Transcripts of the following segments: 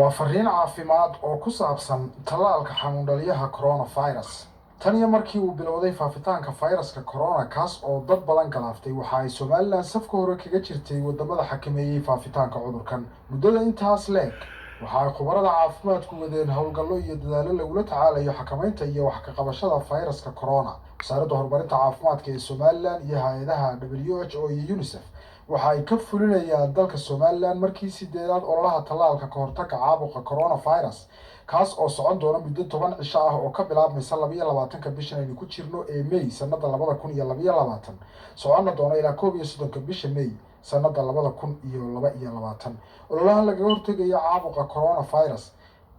waa fariin caafimaad oo ku saabsan tallaalka xanuun dhaliyaha coronavirus. Tan iyo markii uu bilowday faafitaanka fayraska corona kaas oo dad badan galaaftay, waxa ay Somaliland safka hore kaga jirtay wadamada xakameeyay faafitaanka cudurkan. Muddada intaas leeg waxa ay khubarada caafimaadku wadeen howlgallo iyo dadaallo lagula tacaalayo xakamaynta iyo wax ka qabashada fayraska corona. Wasaaradda Horumarinta Caafimaadka ee Somaliland iyo hay'adaha WHO iyo UNICEF waxa ay ka fulinayaan dalka Somaliland markii sideedaad ololaha tallaalka ka hortagga caabuqa coronavirus kaas oo socon doona muddo 10 cisho ah oo ka bilaabmaysa 22 bishan aynu ku jirno ee May sanada 2022 socon doona ilaa 31 bisha May sanada 2022. Ololaha laga hortagayo caabuqa coronavirus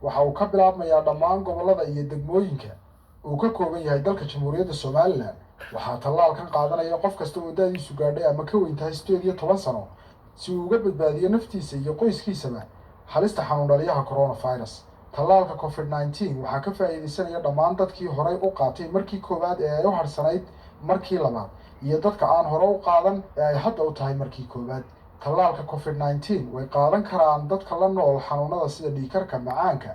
waxa uu ka bilaabmayaa dhammaan gobolada iyo degmooyinka uu ka kooban yahay dalka Jamhuuriyadda Somaliland. waxaa tallaalkan qaadanaya qof kasta oo da'diisu gaadhay ama ka weyn tahay 18 sano si uu uga badbaadiyo naftiisa iyo qoyskiisaba halista xanuun dhaliyaha coronavirus. Tallaalka COVID-19 waxaa ka faa'iideysanaya dhammaan dadkii horey u qaatay markii koowaad ee ay u harsanayd markii labaad iyo dadka aan hore u qaadan ee ay hadda u tahay markii koowaad. Tallaalka COVID-19 way qaadan karaan dadka la nool xanuunada sida dhiigkarka, macaanka,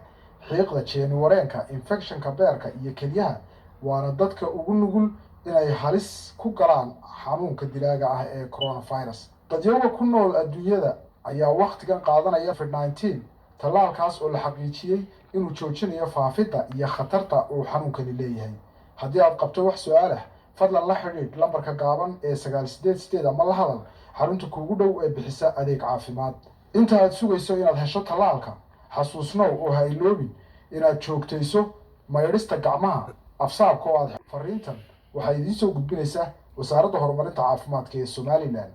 xiiqda, jeeni wareenka, infekshanka beerka iyo kelyaha, waana dadka ugu nugul inay halis ku galaan xanuunka dilaaga ah ee coronavirus. Dadyoga ku nool adduunyada ayaa waqtigan qaadanaya COVID-19 tallaalkaas oo la xaqiijiyay inuu joojinayo faafidda iyo khatarta uu xanuunkani leeyahay. Haddii aad qabto wax su'aal ah, fadlan la xiriir lambarka gaaban ee 988 ama la hadal xarunta kuugu dhow ee bixisa adeeg caafimaad. Inta aad sugayso inaad hesho tallaalka, xasuusnow oo ha iloobin inaad joogtayso maydhista gacmaha, afsaabka oo aad fariintan waxay idiin soo gudbinaysaa Wasaaradda Horumarinta Caafimaadka ee Somaliland.